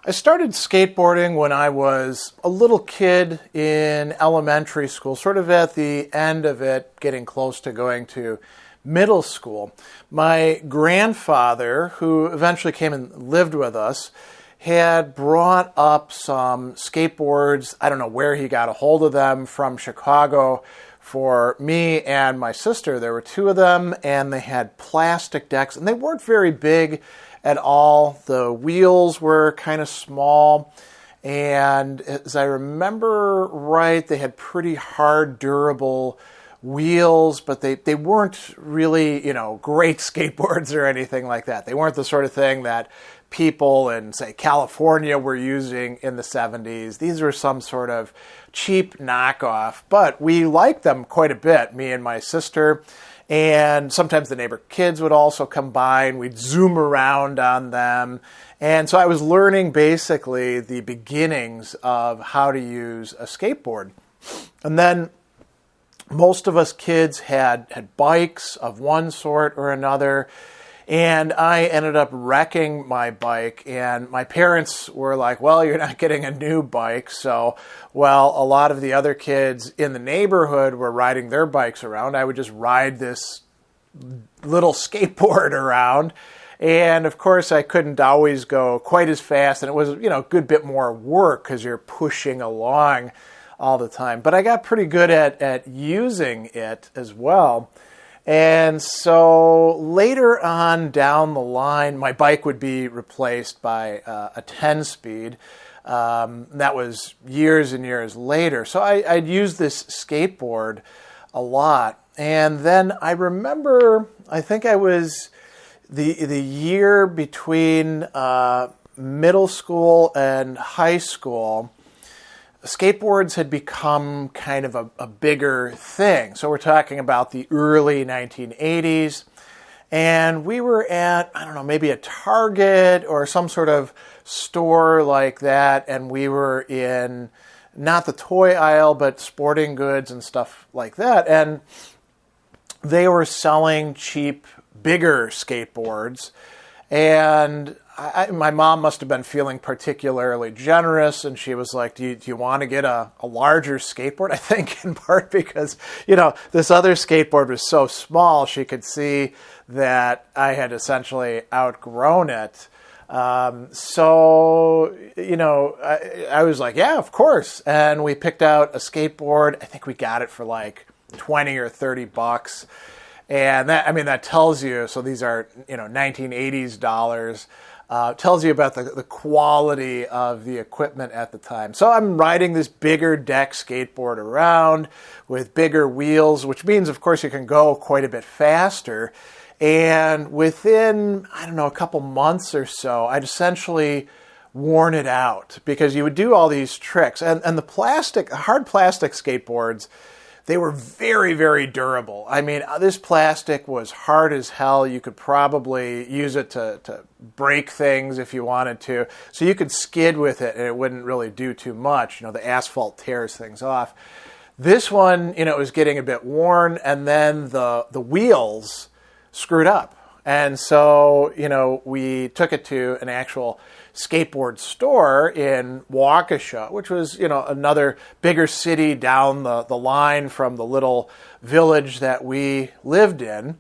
I started skateboarding when I was a little kid in elementary school, sort of at the end of it, getting close to going to middle school. My grandfather, who eventually came and lived with us, had brought up some skateboards. I don't know where he got a hold of them, from Chicago, for me and my sister. There were two of them, and they had plastic decks, and they weren't very big at all. The wheels were kind of small, and as I remember right, they had pretty hard, durable wheels, but they weren't really, great skateboards or anything like that. They weren't the sort of thing that people in, say, California were using in the 70s. These were some sort of cheap knockoff, but we liked them quite a bit, me and my sister. And sometimes the neighbor kids would also come by, and we'd zoom around on them. And so I was learning basically the beginnings of how to use a skateboard. And then most of us kids had bikes of one sort or another. And I ended up wrecking my bike, and my parents were like, well, you're not getting a new bike. So, well, a lot of the other kids in the neighborhood were riding their bikes around. I would just ride this little skateboard around. And of course, I couldn't always go quite as fast. And it was, a good bit more work because you're pushing along all the time. But I got pretty good at using it as well. And so later on down the line, my bike would be replaced by a 10-speed. That was years and years later. So I'd use this skateboard a lot. And then I remember, I think I was the year between middle school and high school, skateboards had become kind of a bigger thing. So we're talking about the early 1980s. And we were at, I don't know, maybe a Target or some sort of store like that. And we were in not the toy aisle, but sporting goods and stuff like that. And they were selling cheap, bigger skateboards. And my mom must have been feeling particularly generous, and she was like, do you want to get a larger skateboard? I think in part because, this other skateboard was so small, she could see that I had essentially outgrown it. So, I was like, yeah, of course. And we picked out a skateboard. I think we got it for like 20 or 30 bucks. And that tells you, so these are, 1980s dollars. Tells you about the quality of the equipment at the time. So I'm riding this bigger deck skateboard around with bigger wheels, which means, of course, you can go quite a bit faster. And within, a couple months or so, I'd essentially worn it out because you would do all these tricks. And the hard plastic skateboards, they were very, very durable. This plastic was hard as hell. You could probably use it to break things if you wanted to. So you could skid with it and it wouldn't really do too much. The asphalt tears things off. This one, it was getting a bit worn, and then the wheels screwed up. And so, we took it to an actual skateboard store in Waukesha, which was, another bigger city down the line from the little village that we lived in.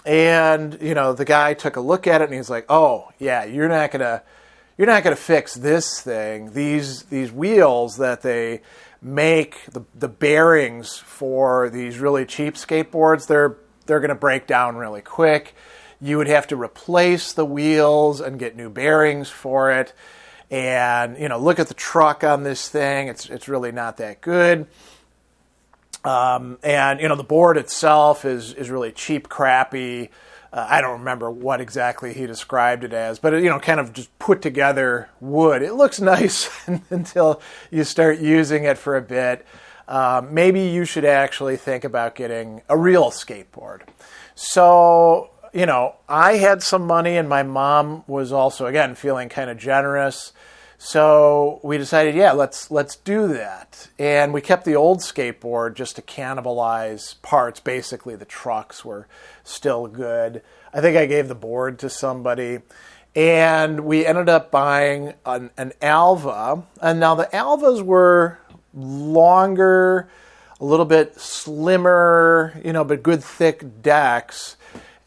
And, the guy took a look at it and he's like, oh, yeah, you're not gonna fix this thing. These wheels that they make, the bearings for these really cheap skateboards, they're gonna break down really quick. You would have to replace the wheels and get new bearings for it. And, look at the truck on this thing. It's really not that good. And, the board itself is really cheap, crappy. I don't remember what exactly he described it as, but, kind of just put together wood. It looks nice until you start using it for a bit. Maybe you should actually think about getting a real skateboard. So, I had some money, and my mom was also, again, feeling kind of generous. So we decided, yeah, let's do that. And we kept the old skateboard just to cannibalize parts. Basically, the trucks were still good. I think I gave the board to somebody. And we ended up buying an Alva. And now the Alvas were longer, a little bit slimmer, but good thick decks.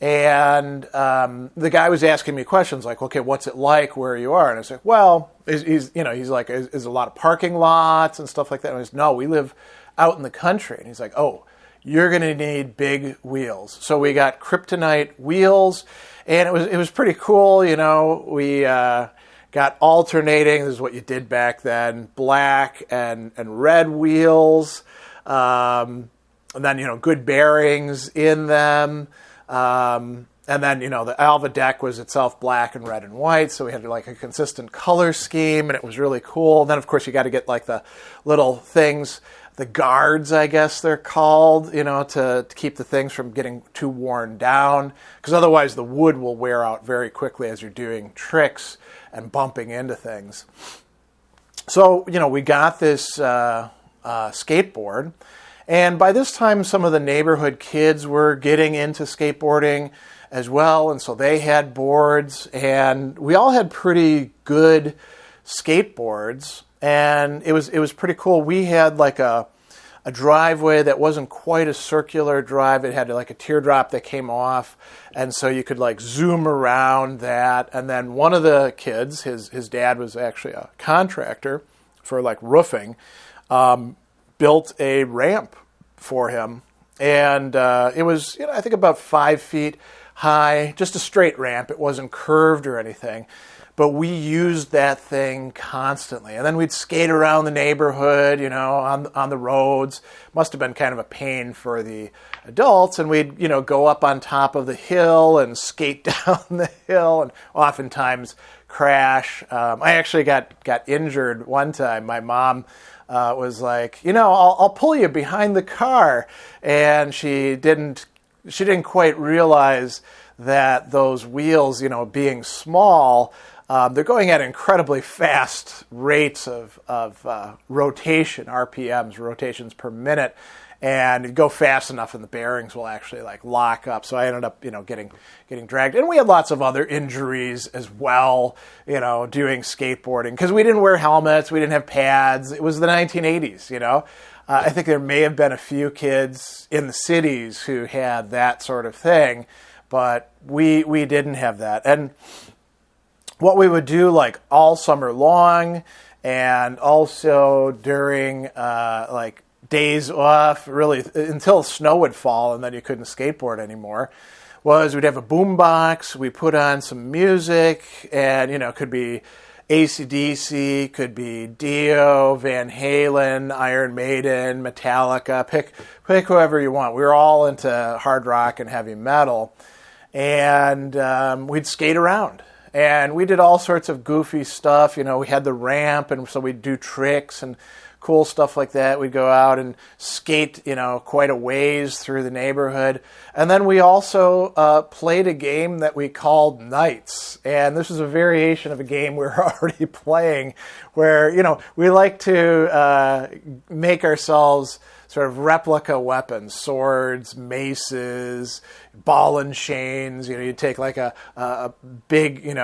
And the guy was asking me questions like, okay, what's it like where you are? And I was like, well, he's like, is a lot of parking lots and stuff like that? And I was, no, we live out in the country. And he's like, oh, you're going to need big wheels. So we got Kryptonite wheels, and it was pretty cool. We got alternating. This is what you did back then: black and red wheels, and then good bearings in them. And then, the Alva Deck was itself black and red and white, so we had like a consistent color scheme, and it was really cool. And then, of course, you got to get like the little things, the guards, I guess they're called, to keep the things from getting too worn down, because otherwise the wood will wear out very quickly as you're doing tricks and bumping into things. So, we got this skateboard. And by this time, some of the neighborhood kids were getting into skateboarding as well, and so they had boards, and we all had pretty good skateboards, and it was pretty cool. We had like a driveway that wasn't quite a circular drive. It had like a teardrop that came off, and so you could like zoom around that. And then one of the kids, his dad was actually a contractor for like roofing, built a ramp for him, and it was I think about 5 feet high, just a straight ramp. It wasn't curved or anything, but we used that thing constantly. And then we'd skate around the neighborhood, on the roads. Must have been kind of a pain for the adults, and we'd go up on top of the hill and skate down the hill, and oftentimes crash. I actually got injured one time. My mom was like, I'll pull you behind the car, and she didn't quite realize that those wheels, being small, they're going at incredibly fast rates of rotation, RPMs, rotations per minute, and you go fast enough, and the bearings will actually like lock up. So I ended up, getting dragged, and we had lots of other injuries as well, doing skateboarding, because we didn't wear helmets, we didn't have pads. It was the 1980s, I think there may have been a few kids in the cities who had that sort of thing, but we didn't have that. And what we would do like all summer long, and also during like days off, really until snow would fall and then you couldn't skateboard anymore, was we'd have a boom box, we put on some music, and it could be AC/DC, could be Dio, Van Halen, Iron Maiden, Metallica, pick whoever you want. We were all into hard rock and heavy metal, and we'd skate around. And we did all sorts of goofy stuff. We had the ramp, and so we'd do tricks and cool stuff like that. We'd go out and skate, quite a ways through the neighborhood. And then we also played a game that we called Knights. And this is a variation of a game we were already playing where, we like to make ourselves sort of replica weapons, swords, maces, ball and chains. You take like a big,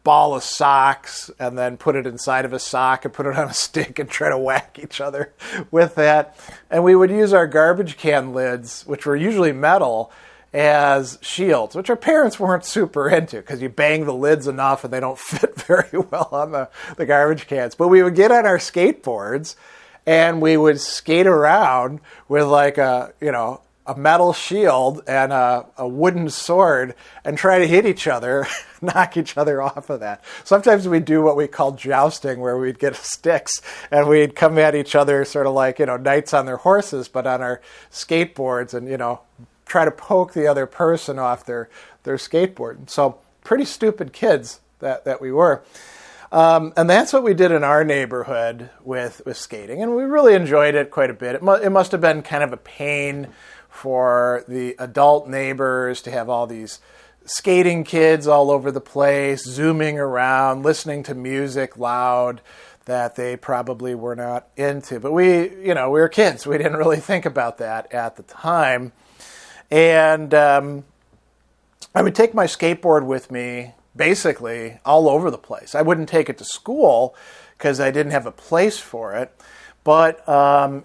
ball of socks and then put it inside of a sock and put it on a stick and try to whack each other with that. And we would use our garbage can lids, which were usually metal, as shields, which our parents weren't super into because you bang the lids enough and they don't fit very well on the garbage cans. But we would get on our skateboards and we would skate around with like a metal shield and a wooden sword and try to hit each other, knock each other off of that. Sometimes we'd do what we called jousting, where we'd get sticks and we'd come at each other sort of like, knights on their horses, but on our skateboards, and, try to poke the other person off their skateboard. So pretty stupid kids that we were. And that's what we did in our neighborhood with skating. And we really enjoyed it quite a bit. It must have been kind of a pain for the adult neighbors to have all these skating kids all over the place, zooming around, listening to music loud that they probably were not into. But we were kids. We didn't really think about that at the time. And I would take my skateboard with me basically all over the place. I wouldn't take it to school because I didn't have a place for it. But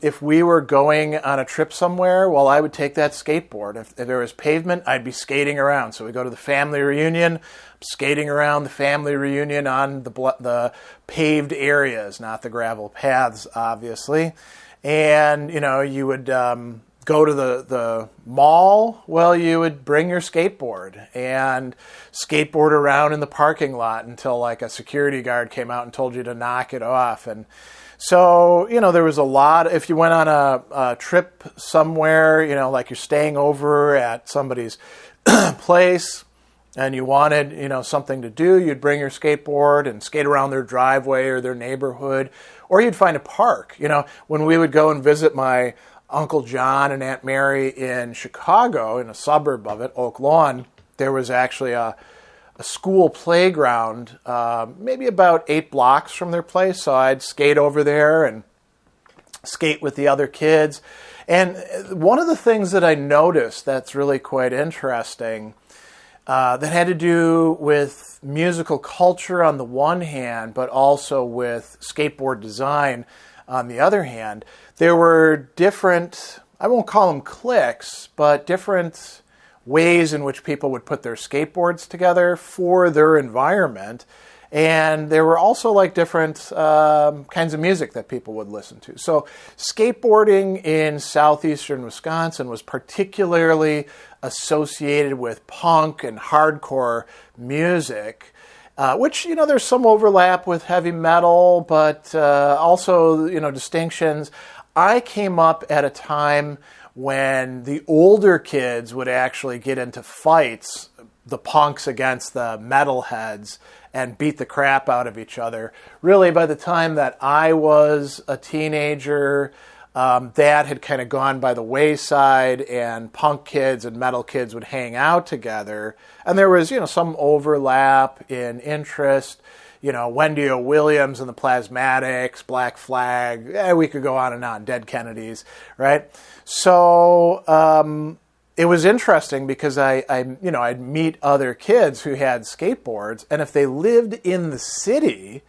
if we were going on a trip somewhere, well, I would take that skateboard. If there was pavement, I'd be skating around. So we go to the family reunion, skating around the family reunion on the paved areas, not the gravel paths, obviously. And, you would go to the mall. Well, you would bring your skateboard and skateboard around in the parking lot until like a security guard came out and told you to knock it off. And so, there was a lot. If you went on a trip somewhere, like you're staying over at somebody's place and you wanted, something to do, you'd bring your skateboard and skate around their driveway or their neighborhood, or you'd find a park. When we would go and visit my Uncle John and Aunt Mary in Chicago, in a suburb of it, Oak Lawn, there was actually a school playground, maybe about 8 blocks from their place. So I'd skate over there and skate with the other kids. And one of the things that I noticed that's really quite interesting that had to do with musical culture on the one hand, but also with skateboard design on the other hand, there were different, I won't call them cliques, but different ways in which people would put their skateboards together for their environment. And there were also like different kinds of music that people would listen to. So skateboarding in southeastern Wisconsin was particularly associated with punk and hardcore music, which, there's some overlap with heavy metal, but also, distinctions. I came up at a time when the older kids would actually get into fights, the punks against the metalheads, and beat the crap out of each other. Really, by the time that I was a teenager, that had kind of gone by the wayside, and punk kids and metal kids would hang out together. And there was, some overlap in interest. Wendy O. Williams and the Plasmatics, Black Flag, we could go on and on, Dead Kennedys, right? So it was interesting because I'd meet other kids who had skateboards, and if they lived in the city,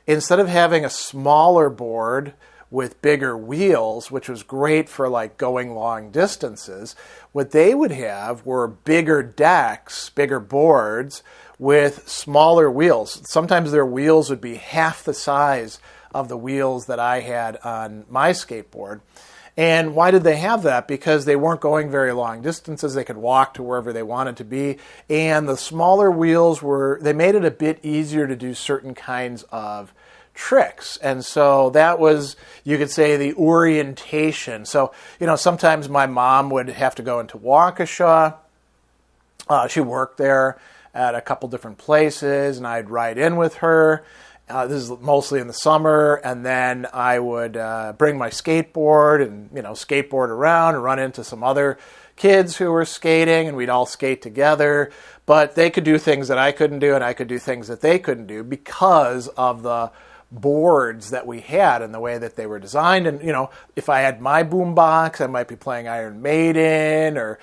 instead of having a smaller board with bigger wheels, which was great for like going long distances, what they would have were bigger decks, bigger boards with smaller wheels. Sometimes their wheels would be half the size of the wheels that I had on my skateboard. And why did they have that? Because they weren't going very long distances. They could walk to wherever they wanted to be. And the smaller wheels they made it a bit easier to do certain kinds of tricks. And so that was, you could say, the orientation. So, sometimes my mom would have to go into Waukesha. She worked there at a couple different places, and I'd ride in with her. This is mostly in the summer, and then I would bring my skateboard and skateboard around and run into some other kids who were skating, and we'd all skate together. But they could do things that I couldn't do, and I could do things that they couldn't do because of the boards that we had and the way that they were designed. And if I had my boombox, I might be playing Iron Maiden or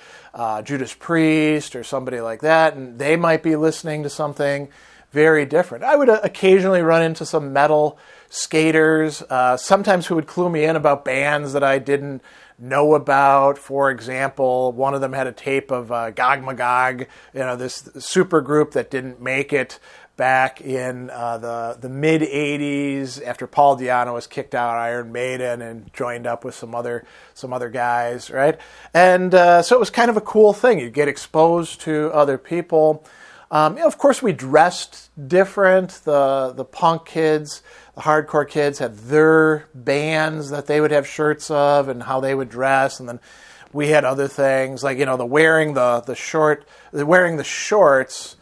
Judas Priest or somebody like that, and they might be listening to something very different. I would occasionally run into some metal skaters, sometimes who would clue me in about bands that I didn't know about. For example, one of them had a tape of Gog Magog, this super group that didn't make it back in the mid 80s after Paul Di'Anno was kicked out of Iron Maiden and joined up with some other guys, right? And so it was kind of a cool thing. You get exposed to other people. Of course, we dressed different. The punk kids, the hardcore kids had their bands that they would have shirts of and how they would dress, and then we had other things like wearing the shorts.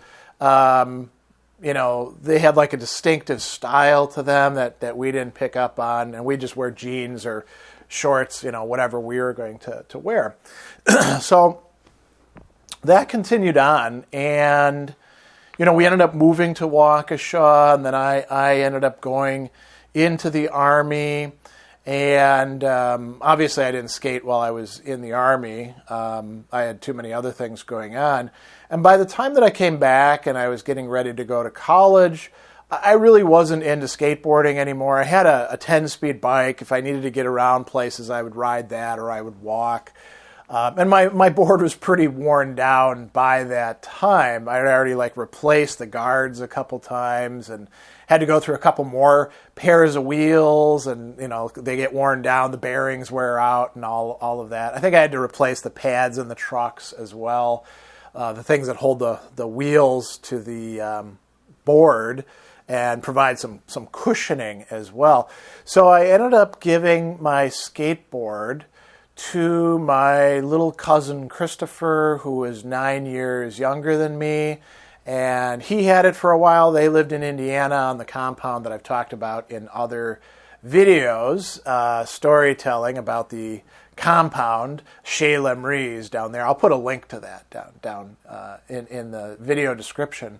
They had like a distinctive style to them that we didn't pick up on, and we just wear jeans or shorts, whatever we were going to wear. So that continued on, and we ended up moving to Waukesha, and then I ended up going into the Army, and obviously I didn't skate while I was in the Army. I had too many other things going on. And by the time that I came back and I was getting ready to go to college, I really wasn't into skateboarding anymore. I had a 10-speed bike. If I needed to get around places, I would ride that or I would walk. And my board was pretty worn down by that time. I had already replaced the guards a couple times and had to go through a couple more pairs of wheels, and they get worn down, the bearings wear out and all of that. I think I had to replace the pads in the trucks as well, the things that hold the wheels to the board and provide some cushioning as well. So I ended up giving my skateboard to my little cousin Christopher, who is 9 years younger than me, and he had it for a while. They lived in Indiana on the compound that I've talked about in other videos, storytelling about the compound, Chez Lemre's down there. I'll put a link to that down in the video description.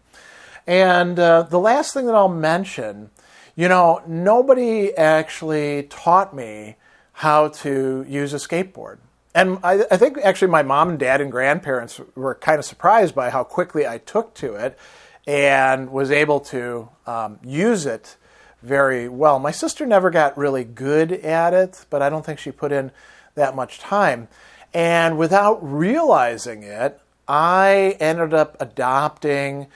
And the last thing that I'll mention, nobody actually taught me how to use a skateboard. And I think actually my mom and dad and grandparents were kind of surprised by how quickly I took to it and was able to use it very well. My sister never got really good at it, but I don't think she put in that much time. And without realizing it, I ended up adopting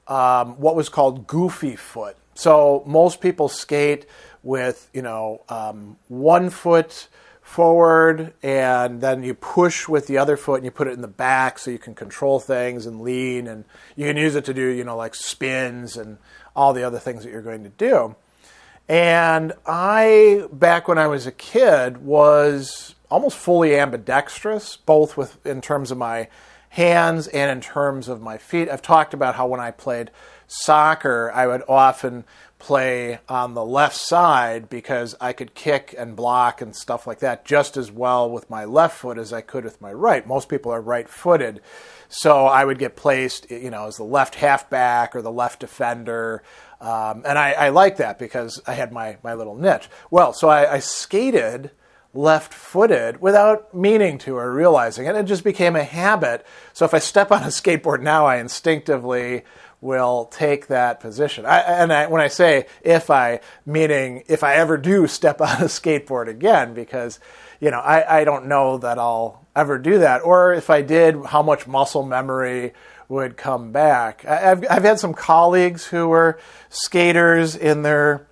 what was called goofy foot. So most people skate with, 1 foot forward, and then you push with the other foot and you put it in the back so you can control things and lean, and you can use it to do, spins and all the other things that you're going to do. And I, back when I was a kid, was almost fully ambidextrous, both in terms of my hands and in terms of my feet. I've talked about how when I played soccer, I would often play on the left side because I could kick and block and stuff like that just as well with my left foot as I could with my right. Most people are right-footed, so I would get placed, as the left halfback or the left defender, and I like that because I had my little niche. Well, so I skated left-footed without meaning to or realizing it. It just became a habit. So if I step on a skateboard now, I instinctively will take that position. When I say meaning if I ever do step on a skateboard again, because I don't know that I'll ever do that, or if I did, how much muscle memory would come back. I've had some colleagues who were skaters in their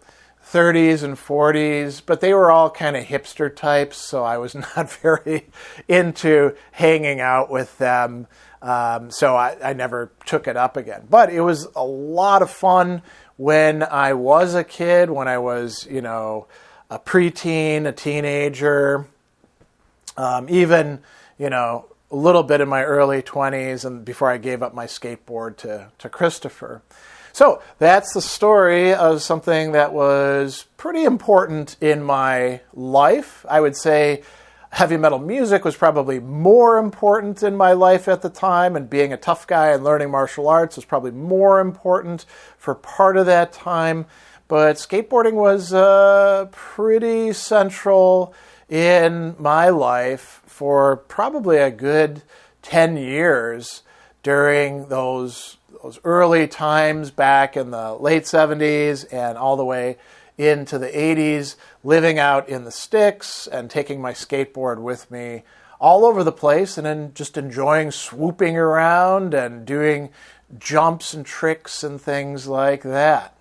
30s and 40s, but they were all kind of hipster types, so I was not very into hanging out with them. So I never took it up again. But it was a lot of fun when I was a kid, when I was, a preteen, a teenager, even, a little bit in my early 20s and before I gave up my skateboard to Christopher. So that's the story of something that was pretty important in my life. I would say heavy metal music was probably more important in my life at the time, and being a tough guy and learning martial arts was probably more important for part of that time. But skateboarding was pretty central in my life for probably a good 10 years during those early times back in the late 70s and all the way into the 80s, living out in the sticks and taking my skateboard with me all over the place, and then just enjoying swooping around and doing jumps and tricks and things like that.